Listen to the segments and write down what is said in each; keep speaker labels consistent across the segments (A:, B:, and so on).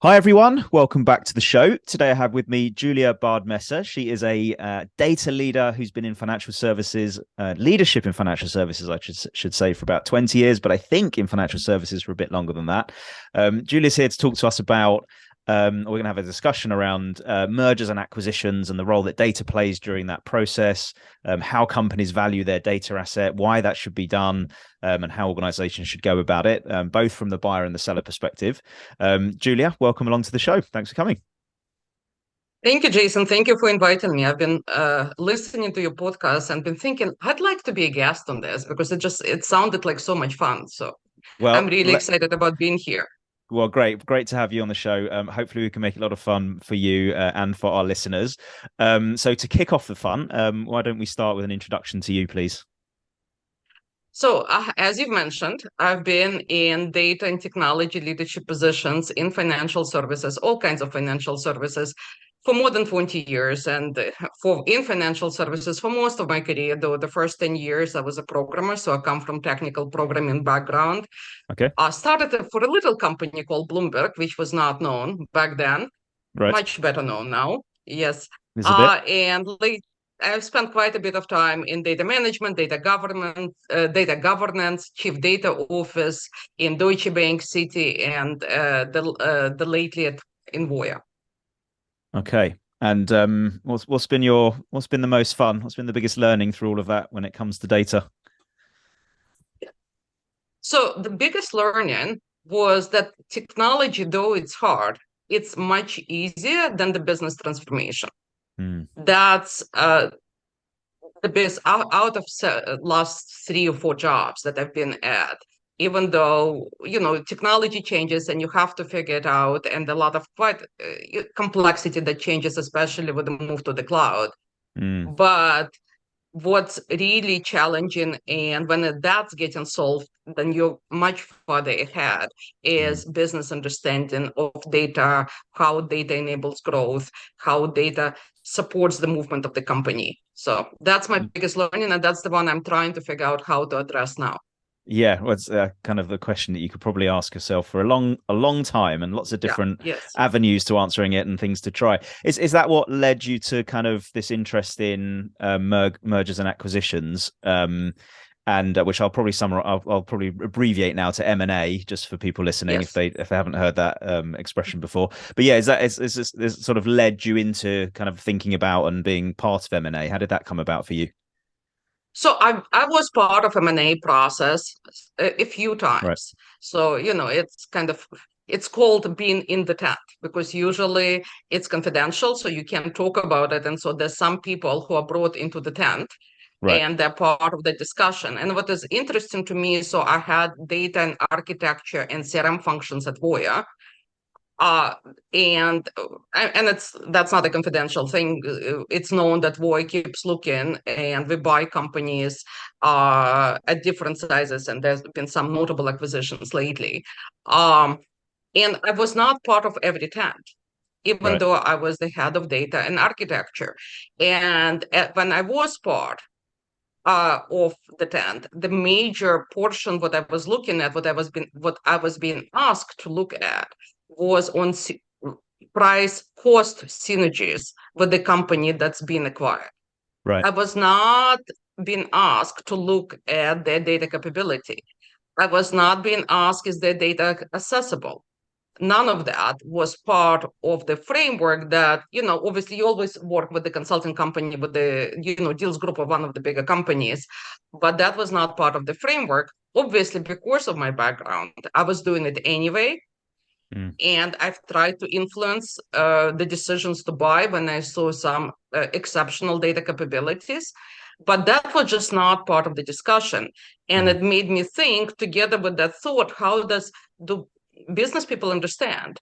A: Hi, everyone. Welcome back to the show. Today, I have with me Julia Bardmesser. She is a data leader who's been in financial services, leadership in financial services, I should say, for about 20 years, but I think in financial services for a bit longer than that. Julia's here to talk to us about we're going to have a discussion around mergers and acquisitions and the role that data plays during that process, how companies value their data asset, why that should be done, and how organizations should go about it, both from the buyer and the seller perspective. Julia, welcome along to the show. Thanks for coming.
B: Thank you, Jason. Thank you for inviting me. I've been listening to your podcast and been thinking I'd like to be a guest on this because it sounded like so much fun. So I'm
A: Well,
B: really excited about being here.
A: great to have you on the show. Hopefully, we can make it a lot of fun for you and for our listeners. So, to kick off the fun, why don't we start with an introduction to you, please?
B: So, as you've mentioned, I've been in data and technology leadership positions in financial services, all kinds of financial services, for more than 20 years. And for in financial services for most of my career, though the first 10 years I was a programmer, so I come from technical programming background.
A: Okay,
B: I started for a little company called Bloomberg, which was not known back then,
A: right.
B: much better known now. Yes.
A: There's a bit.
B: And I've spent quite a bit of time in data management, data governance, chief data office in Deutsche Bank, Citi, and the lately in Voya.
A: Okay. And what's been the most fun? What's been the biggest learning through all of that when it comes to data?
B: So the biggest learning was that technology, though it's hard, it's much easier than the business transformation.
A: Hmm.
B: That's the best out of last 3 or 4 jobs that I've been at. Even though technology changes and you have to figure it out, and a lot of quite complexity that changes, especially with the move to the cloud.
A: Hmm.
B: But what's really challenging, and when that's getting solved, then you're much further ahead,
A: Hmm.
B: is business understanding of data, how data enables growth, how data supports the movement of the company. So that's my biggest learning, and that's the one I'm trying to figure out how to address now.
A: Yeah, well, it's kind of the question that you could probably ask yourself for a long time, and lots of
B: Yeah,
A: different
B: yes.
A: avenues to answering it and things to try. Is that what led you to kind of this interest in mergers and acquisitions? And which I'll probably summarize. I'll probably abbreviate now to M&A, just for people listening
B: Yes.
A: if they haven't heard that expression before. But yeah, is this sort of led you into kind of thinking about and being part of M&A? How did that come about for you?
B: So I was part of M&A process a few
A: Right.
B: times. So, it's called being in the tent because usually it's confidential, so you can't talk about it. And so there's some people who are brought into the tent
A: Right.
B: and they're part of the discussion. And what is interesting to me, so I had data and architecture and CRM functions at Voya. Uh, and that's not a confidential thing. It's known that Voy keeps looking, and we buy companies at different sizes, and there's been some notable acquisitions lately. Um, and I was not part of every tent, even
A: Right.
B: though I was the head of data and architecture. And when I was part of the tent, the major portion what I was looking at, what I was being asked to look at, was on price cost synergies with the company that's being acquired.
A: Right.
B: I was not being asked to look at their data capability. I was not being asked, is their data accessible? None of that was part of the framework that, obviously you always work with the consulting company, with the, deals group of one of the bigger companies, but that was not part of the framework. Obviously, because of my background, I was doing it anyway.
A: Mm.
B: And I've tried to influence the decisions to buy when I saw some exceptional data capabilities. But that was just not part of the discussion. And
A: Mm.
B: it made me think, together with that thought, how do business people understand?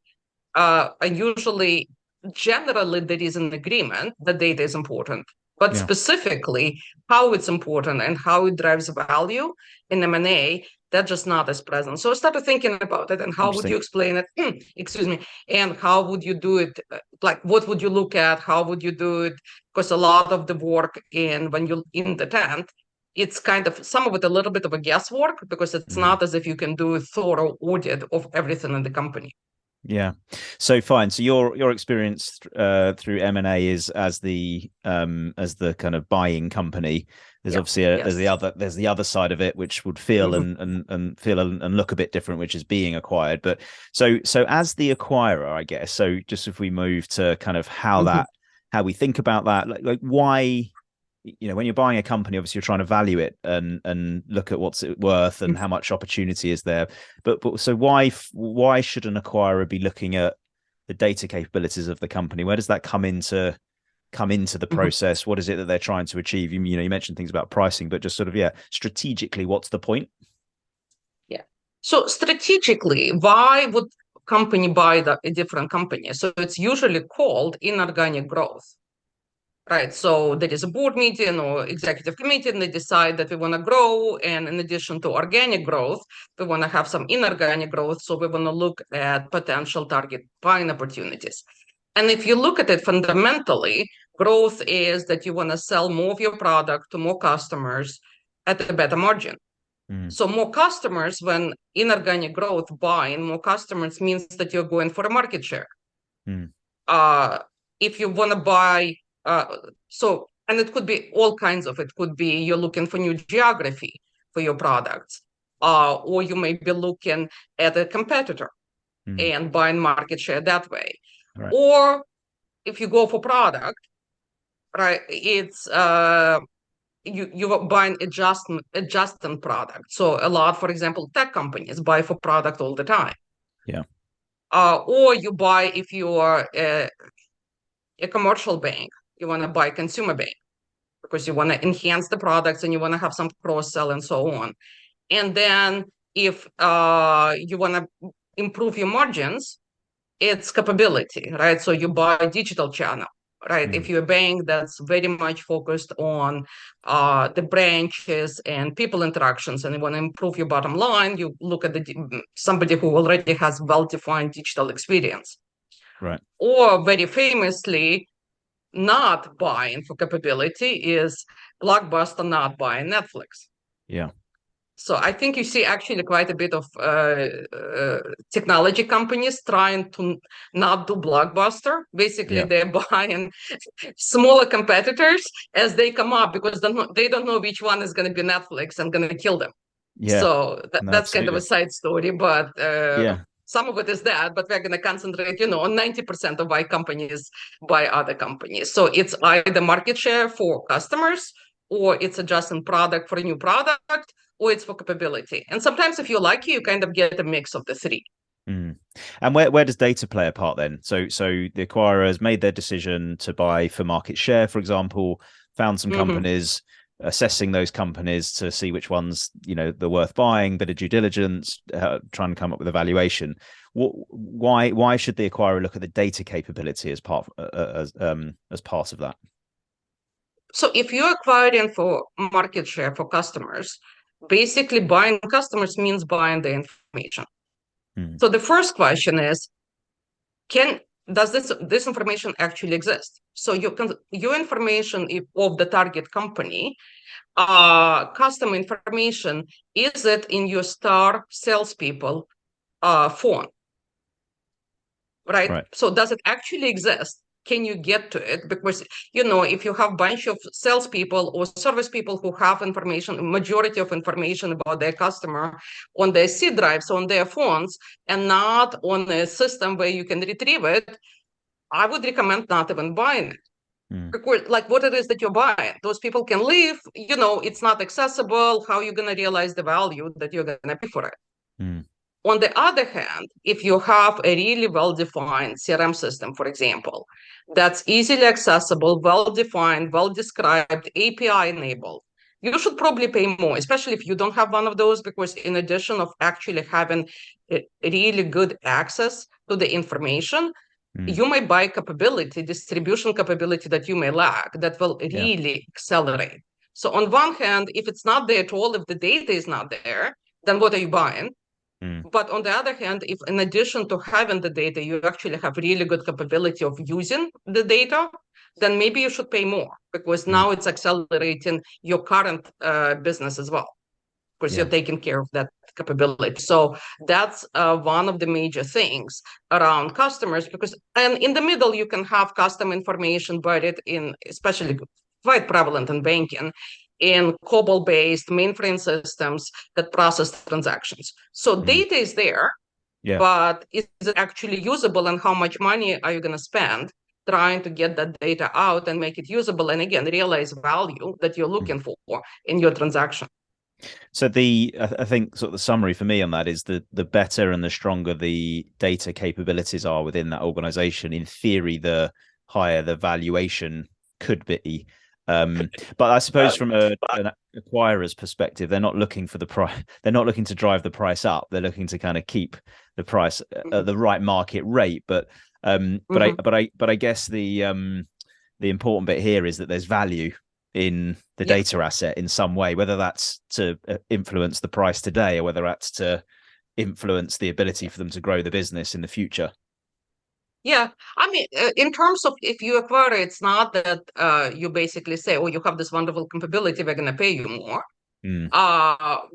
B: And usually, generally, there is an agreement that data is important, but
A: Yeah.
B: specifically how it's important and how it drives value in M&A, that's just not as present. So I started thinking about it, and how would
A: Interesting.
B: you explain it? Excuse me. And how would you do it? Like, what would you look at? How would you do it? Because a lot of the work when you're in the tent, it's kind of some of it a little bit of a guesswork because it's
A: Mm.
B: not as if you can do a thorough audit of everything in the company.
A: Yeah. So fine. So your experience through M&A is as the kind of buying company. There's
B: Yeah.
A: obviously
B: Yes.
A: there's the other side of it which would feel
B: Mhm.
A: and feel and look a bit different, which is being acquired. But so as the acquirer, I guess. So just if we move to kind of
B: Mhm.
A: how we think about that, like why, when you're buying a company, obviously you're trying to value it and look at what's it worth and how much opportunity is there. But so why should an acquirer be looking at the data capabilities of the company? Where does that come into the
B: Mhm.
A: process? What is it that they're trying to achieve? You mentioned things about pricing, but just sort of, strategically, what's the point?
B: Yeah. So strategically, why would company buy a different company? So it's usually called inorganic growth. Right. So there is a board meeting or executive committee, and they decide that we want to grow. And in addition to organic growth, we want to have some inorganic growth. So we want to look at potential target buying opportunities. And if you look at it fundamentally, growth is that you want to sell more of your product to more customers at a better margin.
A: Mm,
B: So more customers, when inorganic growth buying more customers means that you're going for a market share.
A: mm,
B: uh, if you want to buy, so, and it could be all kinds of, it could be you're looking for new geography for your products, or you may be looking at a competitor
A: mm.
B: and buying market share that way.
A: Right.
B: Or if you go for product, right, it's you're buying adjusting product. So a lot, for example, tech companies buy for product all the time.
A: Yeah.
B: Or you buy if you're a commercial bank, you want to buy consumer bank because you want to enhance the products and you want to have some cross sell and so on. And then if you want to improve your margins, it's capability, right? So you buy a digital channel, right? If
A: Mm,
B: you're a bank that's very much focused on the branches and people interactions, and you want to improve your bottom line, you look at somebody who already has well-defined digital experience.
A: right.
B: Or very famously, not buying for capability is Blockbuster not buying Netflix.
A: Yeah.
B: So I think you see actually quite a bit of technology companies trying to not do Blockbuster. Basically,
A: Yeah.
B: they're buying smaller competitors as they come up because they don't know which one is going to be Netflix and going to kill them.
A: Yeah.
B: So
A: No,
B: that's kind of a
A: absolutely.
B: side story, but
A: Yeah.
B: some of it is that, but we're going to concentrate, on 90% of why companies buy other companies. So it's either market share for customers, or it's adjusting product for a new product, or it's for capability. And sometimes if you're lucky, you kind of get a mix of the three.
A: Mm. And where does data play a part then? So the acquirer has made their decision to buy for market share, for example, found some
B: Mhm.
A: companies, assessing those companies to see which ones they're worth buying, bit of due diligence, trying to come up with a valuation. Why should the acquirer look at the data capability as part of that?
B: So if you're acquiring for market share for customers, basically buying customers means buying the information.
A: Mm.
B: So the first question is, does this information actually exist? So your information of the target company, customer information, is it in your star salespeople phone, right?
A: Right.
B: So does it actually exist? Can you get to it? Because if you have a bunch of salespeople or service people who have information, majority of information about their customer on their C drives, on their phones, and not on a system where you can retrieve it, I would recommend not even buying it.
A: Mm.
B: Because, like, what it is that you're buying, those people can leave, it's not accessible. How are you going to realize the value that you're going to pay for it?
A: Mm.
B: On the other hand, if you have a really well-defined CRM system, for example, that's easily accessible, well-defined, well-described, API-enabled, you should probably pay more, especially if you don't have one of those, because in addition of actually having a really good access to the information,
A: Mm.
B: you may buy capability, distribution capability that you may lack that will
A: Yeah.
B: really accelerate. So on one hand, if it's not there at all, if the data is not there, then what are you buying?
A: Mm.
B: But on the other hand, if in addition to having the data, you actually have really good capability of using the data, then maybe you should pay more because
A: Mm.
B: now it's accelerating your current business as well, because
A: Yeah.
B: you're taking care of that capability. So that's one of the major things around customers, and in the middle, you can have custom information buried in, especially quite prevalent in banking, in COBOL-based mainframe systems that process transactions. So data is there, but is it actually usable, and how much money are you going to spend trying to get that data out and make it usable, and again, realize value that you're looking for in your transaction?
A: So I think sort of the summary for me on that is the better and the stronger the data capabilities are within that organization, in theory, the higher the valuation could be. But I suppose from an acquirer's perspective, they're not looking for the price. They're not looking to drive the price up. They're looking to kind of keep the price at the right market rate. But I guess the important bit here is that there's value in the data asset in some way, whether that's to influence the price today or whether that's to influence the ability for them to grow the business in the future.
B: Yeah, I mean, in terms of if you acquire, it's not that you basically say, "Oh, you have this wonderful capability, we're going to pay you more."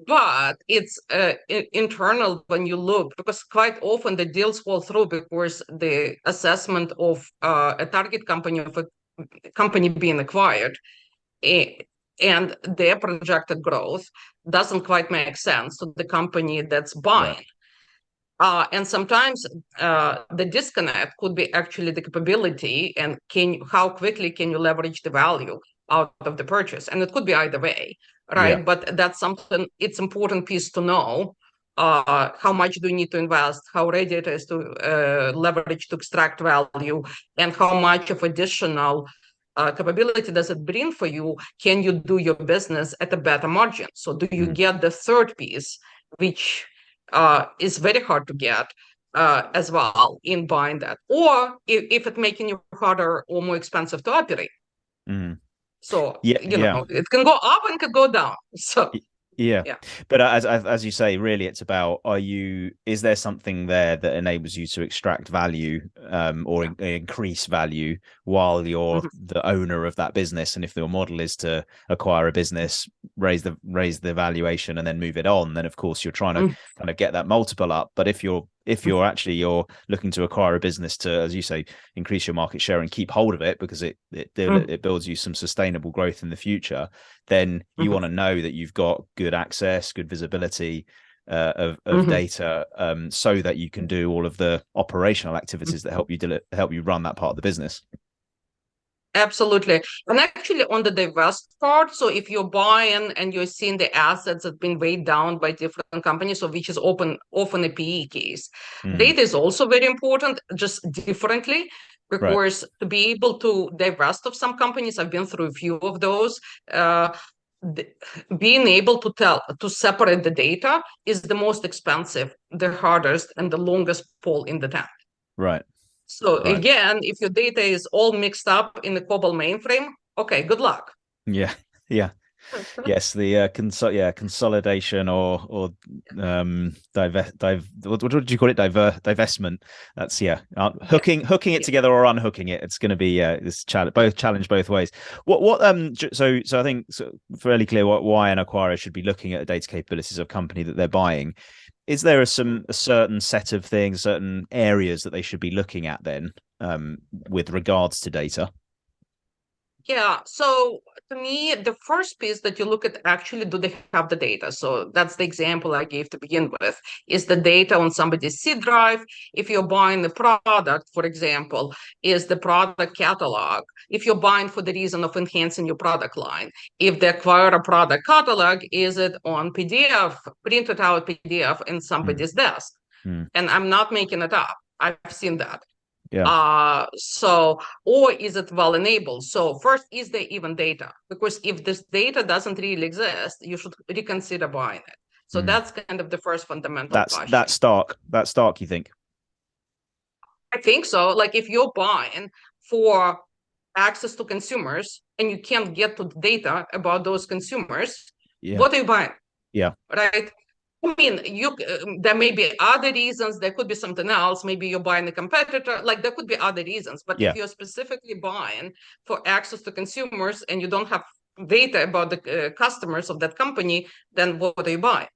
B: But it's internal when you look, because quite often the deals fall through because the assessment of a target company, of a company being acquired, and their projected growth doesn't quite make sense to the company that's buying. Right. And sometimes the disconnect could be actually the capability and how quickly can you leverage the value out of the purchase. And it could be either way, right? Yeah. But that's something, it's important piece to know. How much do you need to invest, how ready it is to leverage to extract value, and how much of additional capability does it bring for you? Can you do your business at a better margin? So do you get the third piece, which is very hard to get as well in buying that, or if it's making you harder or more expensive to operate. So you know, it can go up and can go down. So
A: yeah. But as you say, really, it's about, is there something there that enables you to extract value or increase value while you're the owner of that business? And if your model is to acquire a business, raise the valuation and then move it on, then of course you're trying to kind of get that multiple up. But if you're looking to acquire a business to, as you say, increase your market share and keep hold of it because it builds you some sustainable growth in the future, then you want to know that you've got good access, good visibility of data, so that you can do all of the operational activities that help you run that part of the business.
B: Absolutely. And actually on the divest part, so if you're buying and you're seeing the assets that have been weighed down by different companies, so which is often a PE case, data is also very important, just differently, because to be able to divest of some companies, I've been through a few of those, being able to separate the data is the most expensive, the hardest, and the longest pole in the tent.
A: Right.
B: So again, if your data is all mixed up in the COBOL mainframe, okay, good luck.
A: Yeah. Yes, the consolidation or what would you call it? Divestment. That's hooking it together or unhooking it. It's going to be this challenge both ways. So I think it's fairly clear why an acquirer should be looking at the data capabilities of a company that they're buying. Is there a certain set of things, certain areas that they should be looking at then with regards to data?
B: Yeah, so to me, the first piece that you look at, actually, do they have the data? So that's the example I gave to begin with. Is the data on somebody's C drive? If you're buying the product, for example, is the product catalog? If you're buying for the reason of enhancing your product line, if they acquire a product catalog, is it on PDF, printed out PDF in somebody's desk? And I'm not making it up. I've seen that. Yeah. Or is it well enabled? So first, is there even data? Because if this data doesn't really exist, you should reconsider buying it. So that's kind of the first fundamental question.
A: That's stark, you think?
B: I think so. Like if you're buying for access to consumers and you can't get to the data about those consumers, what are you buying?
A: Yeah.
B: Right? I mean, there may be other reasons. There could be something else. Maybe you're buying a competitor. Like there could be other reasons. But if you're specifically buying for access to consumers and you don't have data about the customers of that company, then what are you buying?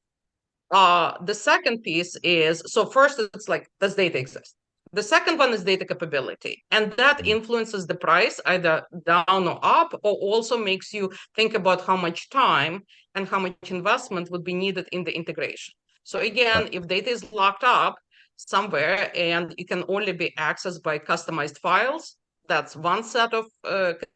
B: The second piece is, so first it's like, does data exist? The second one is data capability, and that influences the price either down or up, or also makes you think about how much time and how much investment would be needed in the integration. So again, if data is locked up somewhere and it can only be accessed by customized files, that's one set of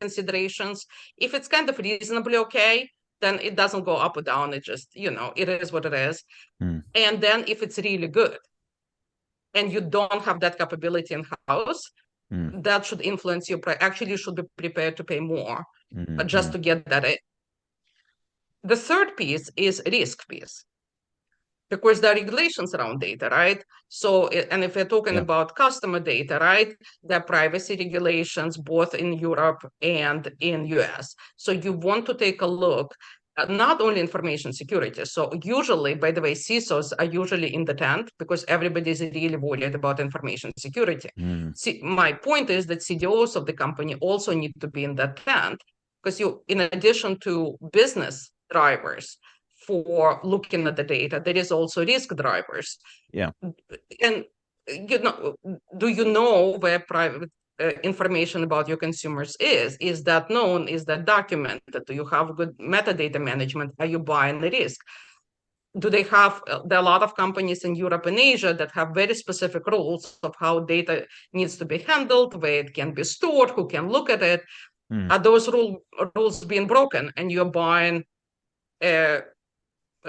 B: considerations. If it's kind of reasonably okay, then it doesn't go up or down. It just, it is what it is. And then if it's really good and you don't have that capability in house, that should influence your price. Actually, you should be prepared to pay more just to get that in. The third piece is risk piece, because there are regulations around data, right? So, and if we're talking about customer data, right, there are privacy regulations both in Europe and in US. So you want to take a look at not only information security. So usually, by the way, CISOs are usually in the tent because everybody is really worried about information security. See, my point is that CDOs of the company also need to be in that tent, because in addition to business drivers for looking at the data, there is also risk drivers.
A: Yeah.
B: And do you know where private information about your consumers is? Is that known? Is that documented? Do you have good metadata management? Are you buying the risk? Do they have, there are a lot of companies in Europe and Asia that have very specific rules of how data needs to be handled, where it can be stored, who can look at it. Are those rules being broken, and you're buying a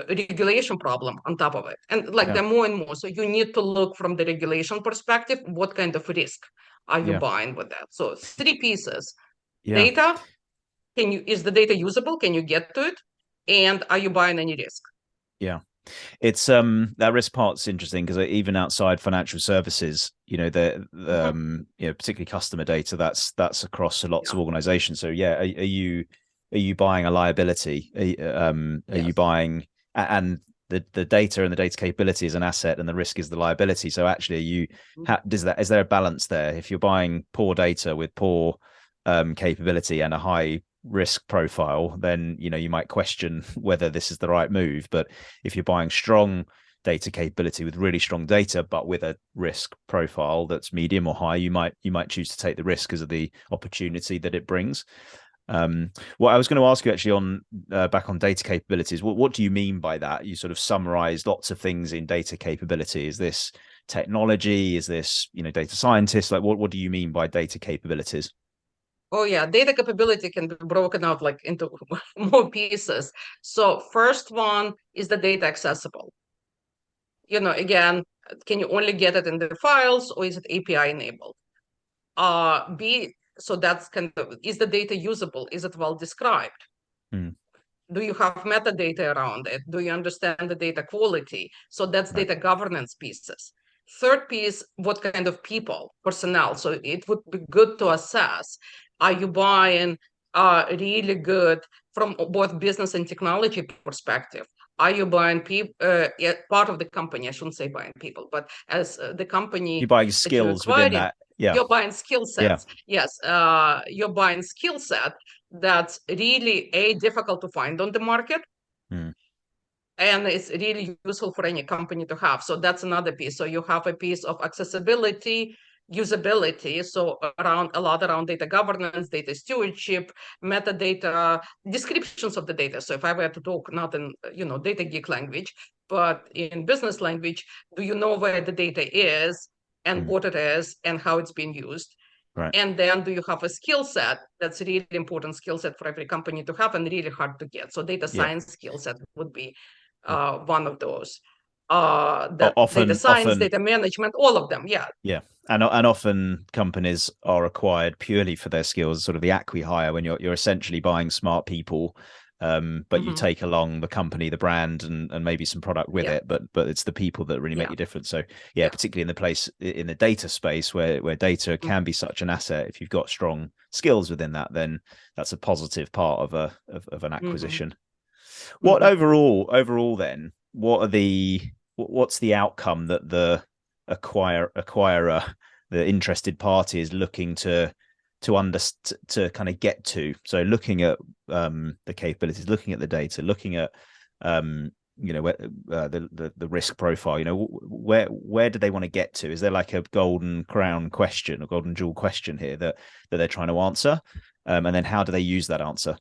B: regulation problem on top of it? And like there are more and more. So you need to look from the regulation perspective, what kind of risk are you buying with that? So 3 pieces. Data, is the data usable? Can you get to it? And are you buying any risk?
A: Yeah. It's that risk part's interesting because even outside financial services, particularly customer data, that's across lots of organizations. So are you buying a liability? Are you buying, and the data and the data capability is an asset and the risk is the liability. So actually is there a balance there? If you're buying poor data with poor capability and a high risk profile, then you might question whether this is the right move. But if you're buying strong data capability with really strong data but with a risk profile that's medium or high, you might choose to take the risk because of the opportunity that it brings. What I was going to ask you actually on back on data capabilities, what do you mean by that? You sort of summarized lots of things in data capability. Is this technology? Is this data scientists? Like what do you mean by data capabilities?
B: Oh yeah, data capability can be broken out like into more pieces. So first one is the data accessible. Again, can you only get it in the files, or is it API enabled? So that's kind of, is the data usable? Is it well described? Do you have metadata around it? Do you understand the data quality? So that's data governance pieces. Third piece, what kind of people, personnel? So it would be good to assess, are you buying really good from both business and technology perspective? Are you buying people, part of the company? I shouldn't say buying people, but as the company,
A: you're buying skills within that.
B: You're buying skill sets. Yes, you're buying skill set that's really difficult to find on the market. And it's really useful for any company to have. So that's another piece. So you have a piece of accessibility, usability. So a lot around data governance, data stewardship, metadata, descriptions of the data. So if I were to talk not in data geek language, but in business language, do you know where the data is and what it is and how it's being used?
A: Right.
B: And then do you have a skill set that's a really important skill set for every company to have and really hard to get? So data science skill set would be one of those. Data science, data management, all of them.
A: Yeah. And often companies are acquired purely for their skills, sort of the acqui-hire, when you're essentially buying smart people, but you take along the company, the brand, and maybe some product with it, but it's the people that really make you different. So particularly in the data space where data can be such an asset, if you've got strong skills within that, then that's a positive part of an acquisition. What overall then, what's the outcome that the acquirer, the interested party, is looking to kind of get to? So looking at the capabilities, looking at the data, looking at the risk profile? Where do they want to get to? Is there like a golden crown question, a golden jewel question here that they're trying to answer? And then how do they use that answer?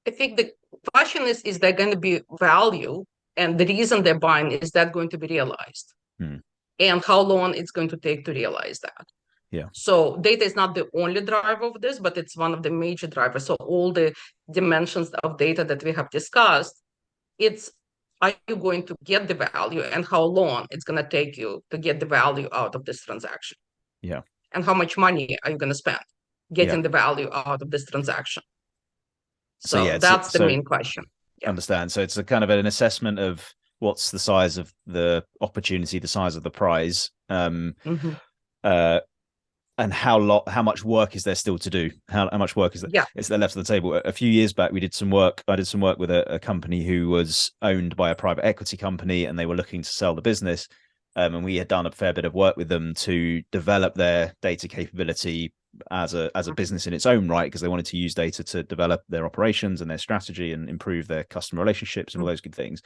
B: I think the question is there going to be value? And the reason they're buying, is that going to be realized? And how long it's going to take to realize that?
A: Yeah.
B: So data is not the only driver of this, but it's one of the major drivers. So all the dimensions of data that we have discussed, are you going to get the value, and how long it's going to take you to get the value out of this transaction?
A: Yeah.
B: And how much money are you going to spend getting the value out of this transaction? So that's the main question.
A: Yeah. Understand. So it's a kind of an assessment of what's the size of the opportunity, the size of the prize, and how much work is there still to do? How much work is there? Is there left on the table? A few years back, we did some work. I did some work with a company who was owned by a private equity company, and they were looking to sell the business. And we had done a fair bit of work with them to develop their data capability as a business in its own right, because they wanted to use data to develop their operations and their strategy and improve their customer relationships and all those good things.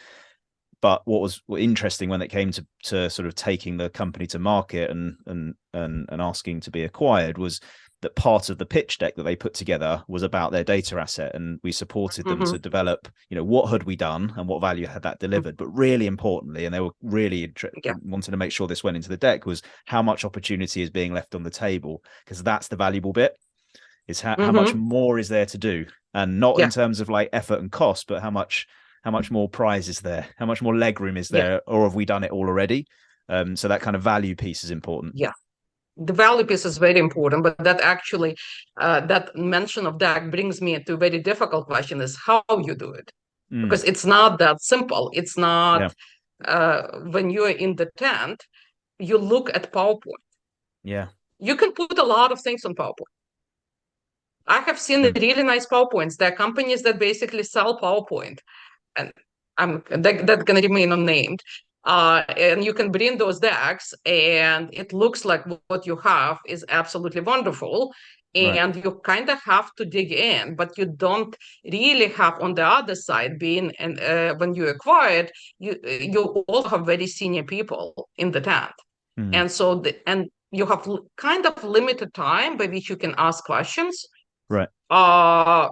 A: But what was interesting when it came to sort of taking the company to market and asking to be acquired was that part of the pitch deck that they put together was about their data asset, and we supported them to develop, what had we done and what value had that delivered. But really importantly, and they were really wanting to make sure this went into the deck, was how much opportunity is being left on the table, because that's the valuable bit. Is how much more is there to do, and not in terms of like effort and cost, but how much more prize is there? How much more legroom is there? Or have we done it all already? So that kind of value piece is important.
B: Yeah, the value piece is very important, but that actually, that mention of that brings me to a very difficult question: is how you do it. Because it's not that simple. It's not, when you're in the tent, you look at PowerPoint.
A: Yeah.
B: You can put a lot of things on PowerPoint. I have seen really nice PowerPoints. There are companies that basically sell PowerPoint, and that's going to remain unnamed. And you can bring those decks, and it looks like what you have is absolutely wonderful. And you kind of have to dig in, but you don't really have on the other side, being when you acquired, you also have very senior people in the tent. And so you have kind of limited time by which you can ask questions.
A: Right.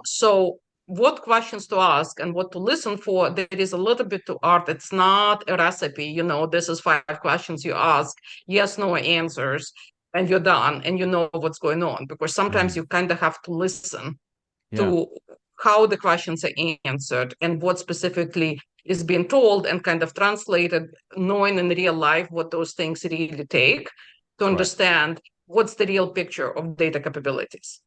B: So what questions to ask and what to listen for, there is a little bit to art. It's not a recipe, this is 5 questions you ask, yes, no answers, and you're done, and you know what's going on. Because sometimes you kind of have to listen to how the questions are answered and what specifically is being told, and kind of translated, knowing in real life what those things really take to understand what's the real picture of data capabilities.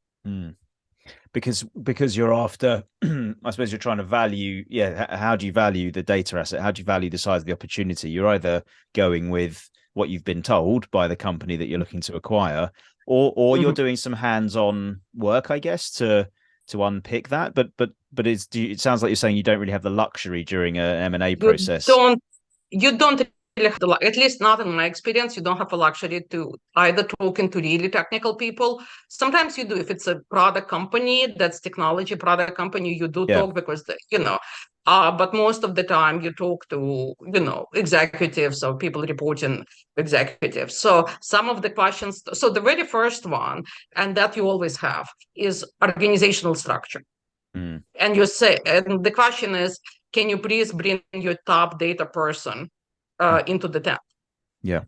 A: Because you're after, I suppose you're trying to value, how do you value the data asset? How do you value the size of the opportunity? You're either going with what you've been told by the company that you're looking to acquire, or you're doing some hands-on work, I guess, to unpick that. But it sounds like you're saying you don't really have the luxury during an M&A process.
B: You don't really have at least not in my experience, you don't have a luxury to either talking to really technical people. Sometimes you do. If it's a product company, that's technology product company, you do talk because, but most of the time you talk to, executives or people reporting executives. So some of the questions, so the very first one, and that you always have, is organizational structure. And you say, and the question is, can you please bring your top data person into the tent?
A: Yeah.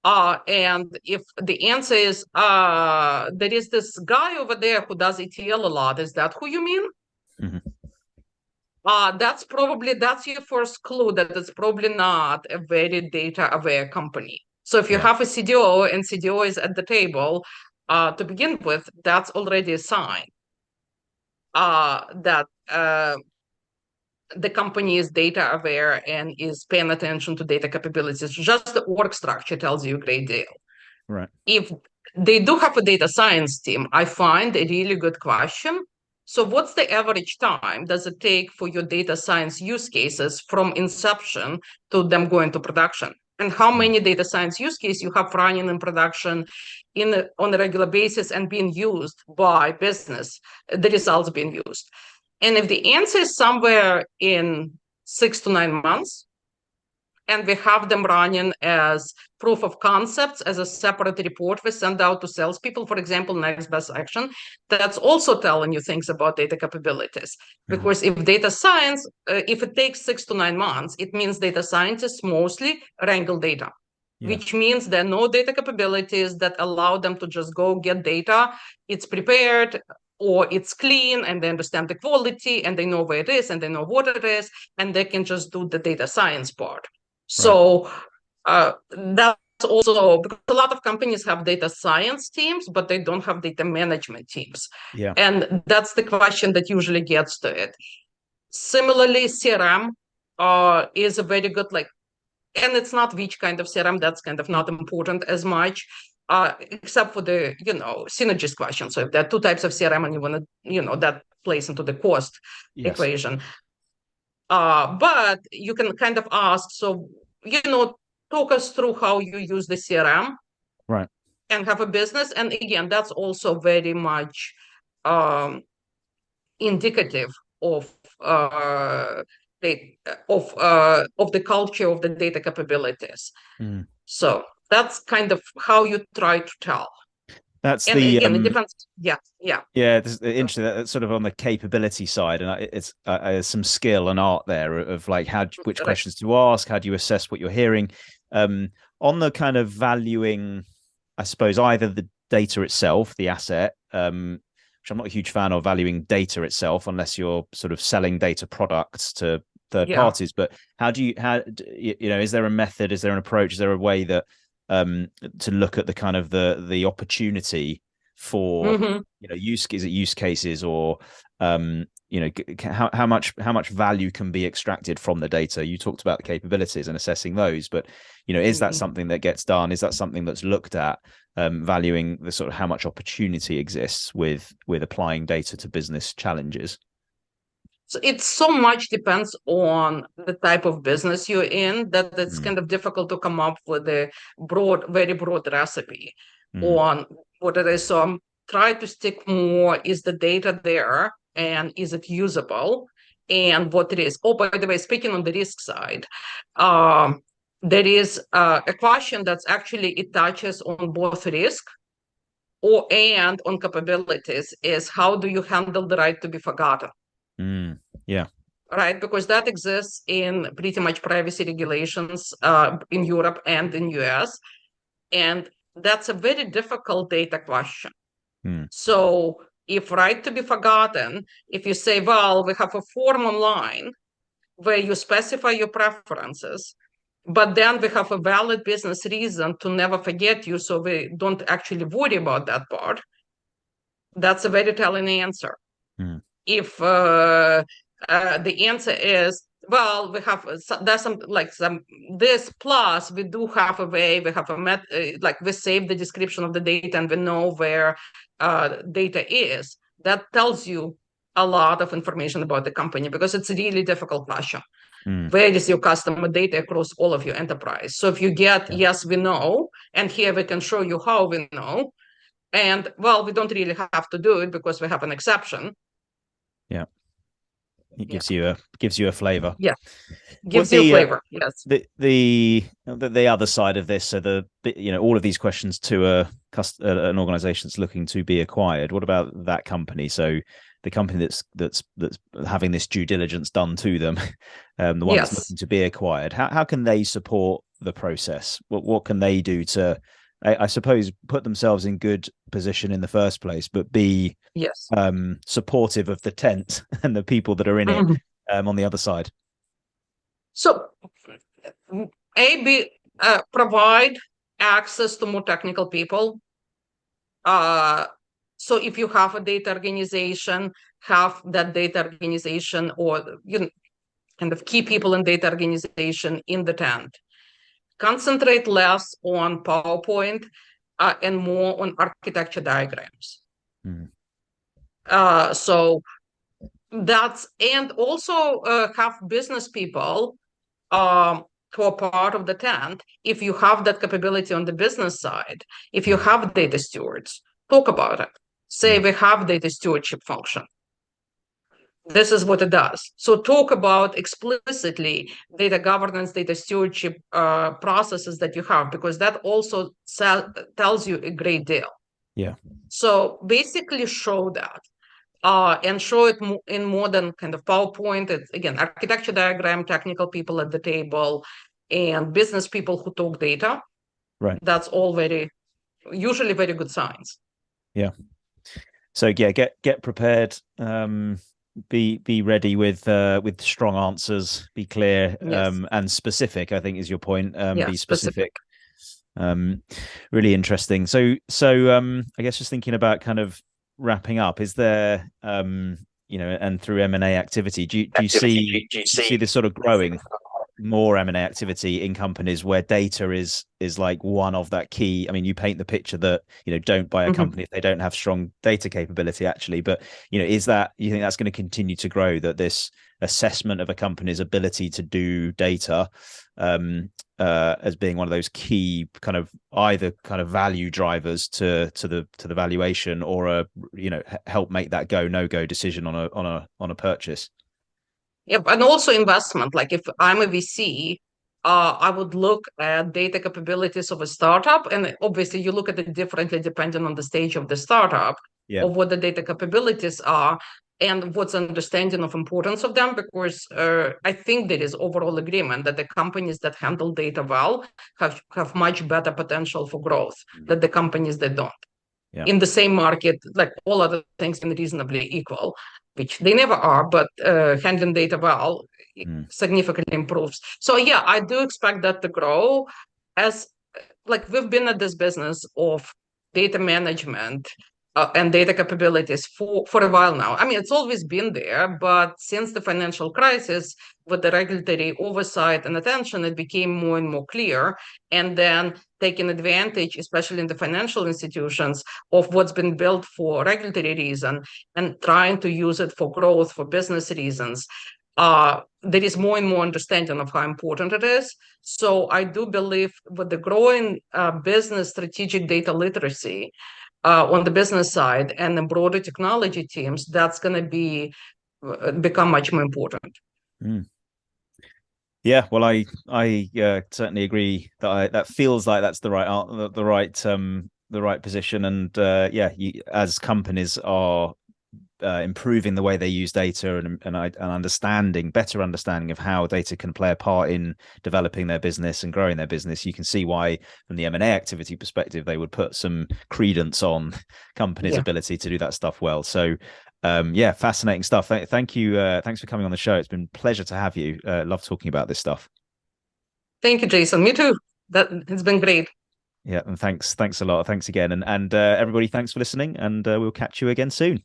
B: And if the answer is, there is this guy over there who does ETL a lot, is that who you mean? That's your first clue that it's probably not a very data-aware company. So if you have a CDO and CDO is at the table, to begin with, that's already a sign that the company is data aware and is paying attention to data capabilities. Just the org structure tells you a great deal.
A: Right.
B: If they do have a data science team, I find a really good question. So what's the average time does it take for your data science use cases from inception to them going to production? And how many data science use cases you have running in production on a regular basis and being used by business, the results being used? And if the answer is somewhere in 6 to 9 months. And we have them running as proof of concepts as a separate report we send out to salespeople, for example, next best action. That's also telling you things about data capabilities. Because if data science, if it takes 6 to 9 months, it means data scientists mostly wrangle data, which means there are no data capabilities that allow them to just go get data. It's prepared or it's clean and they understand the quality and they know where it is and they know what it is and they can just do the data science part. So that's also because a lot of companies have data science teams, but they don't have data management teams.
A: Yeah.
B: And that's the question that usually gets to it. Similarly, CRM is a very good, and it's not which kind of CRM, that's kind of not important as much, except for the, synergies question. So if there are two types of CRM and you want to, that plays into the cost equation. But you can kind of ask, so, talk us through how you use the CRM and have a business. And again, that's also very much indicative of the culture of the data capabilities. So that's kind of how you try to tell.
A: That's
B: and
A: the
B: again, it depends. Yeah.
A: This is interesting. That's sort of on the capability side, and it's some skill and art there of like which questions to ask, how do you assess what you're hearing, on the kind of valuing, I suppose, either the data itself, the asset, which I'm not a huge fan of valuing data itself unless you're sort of selling data products to third parties. But is there a method? Is there an approach? Is there a way that to look at the kind of the opportunity for use cases or how much value can be extracted from the data? You talked about the capabilities and assessing those, but is that something that gets done? Is that something that's looked at, valuing the sort of how much opportunity exists with applying data to business challenges?
B: So it so much depends on the type of business you're in that it's kind of difficult to come up with a very broad recipe on what it is. So I'm trying to stick more, is the data there and is it usable and what it is. Oh, by the way, speaking on the risk side, there is a question that's actually, it touches on both risk and on capabilities, is how do you handle the right to be forgotten? Right, because that exists in pretty much privacy regulations in Europe and in US, and that's a very difficult data question. So if right to be forgotten, if you say, well, we have a form online where you specify your preferences, but then we have a valid business reason to never forget you, so we don't actually worry about that part, that's a very telling answer. If the answer is, well, we have there's some this, plus we do have a way, we have we save the description of the data and we know where data is, that tells you a lot of information about the company, because it's a really difficult question. Where is your customer data across all of your enterprise? So if you get yes, we know, and here we can show you how we know, and well, we don't really have to do it because we have an exception.
A: It gives you a flavor.
B: Gives you a flavor. Yes.
A: The other side of this, so all of these questions to an organization that's looking to be acquired. What about that company? So the company that's having this due diligence done to them, the one that's looking to be acquired. How can they support the process? What can they do to, I suppose, put themselves in good position in the first place, but be supportive of the tent and the people that are in it on the other side?
B: So, provide access to more technical people. So if you have a data organization, have that data organization or kind of key people in data organization in the tent. Concentrate less on PowerPoint and more on architecture diagrams. So that's, and also have business people who are part of the tent. If you have that capability on the business side, if you have data stewards, talk about it. Say we have data stewardship function. This is what it does. So talk about explicitly data governance, data stewardship processes that you have, because that also tells you a great deal.
A: Yeah.
B: So basically show that and show it in more than kind of PowerPoint. It's, again, architecture diagram, technical people at the table, and business people who talk data.
A: Right.
B: That's all usually very good signs.
A: Yeah. So yeah, get prepared. Be ready with strong answers. Be clear
B: Yes.
A: and specific, I think is your point.
B: Yeah,
A: Be
B: specific.
A: specific. Really interesting. So I guess just thinking about kind of wrapping up, is there and through M&A activity, do you see this sort of growing more M&A activity in companies where data is like one of that key? I mean, you paint the picture that, don't buy a company if they don't have strong data capability actually, but is that, you think that's going to continue to grow, that this assessment of a company's ability to do data as being one of those key kind of either kind of value drivers to the valuation, or help make that no go decision on a purchase?
B: Yep, and also investment. Like if I'm a VC, I would look at data capabilities of a startup, and obviously you look at it differently depending on the stage of the startup,
A: Yeah.
B: of what the data capabilities are and what's understanding of importance of them. Because I think there is overall agreement that the companies that handle data well have much better potential for growth than the companies that don't.
A: Yeah.
B: In the same market, like all other things being reasonably equal, which they never are, but handling data well significantly improves. So yeah, I do expect that to grow, as like we've been at this business of data management and data capabilities for a while now. I mean, it's always been there, but since the financial crisis, with the regulatory oversight and attention, it became more and more clear. And then taking advantage, especially in the financial institutions, of what's been built for regulatory reason and trying to use it for growth, for business reasons. There is more and more understanding of how important it is. So I do believe with the growing business strategic data literacy on the business side and the broader technology teams, that's going to become much more important.
A: Yeah, well, I certainly agree that that feels like that's the right position, and as companies are improving the way they use data and better understanding of how data can play a part in developing their business and growing their business, you can see why, from the M&A activity perspective, they would put some credence on companies' ability to do that stuff well. So fascinating stuff. Thank you. Thanks for coming on the show. It's been a pleasure to have you. Love talking about this stuff.
B: Thank you, Jason. Me too. It's been great.
A: Yeah, and thanks a lot. Thanks again, and everybody, thanks for listening, and we'll catch you again soon.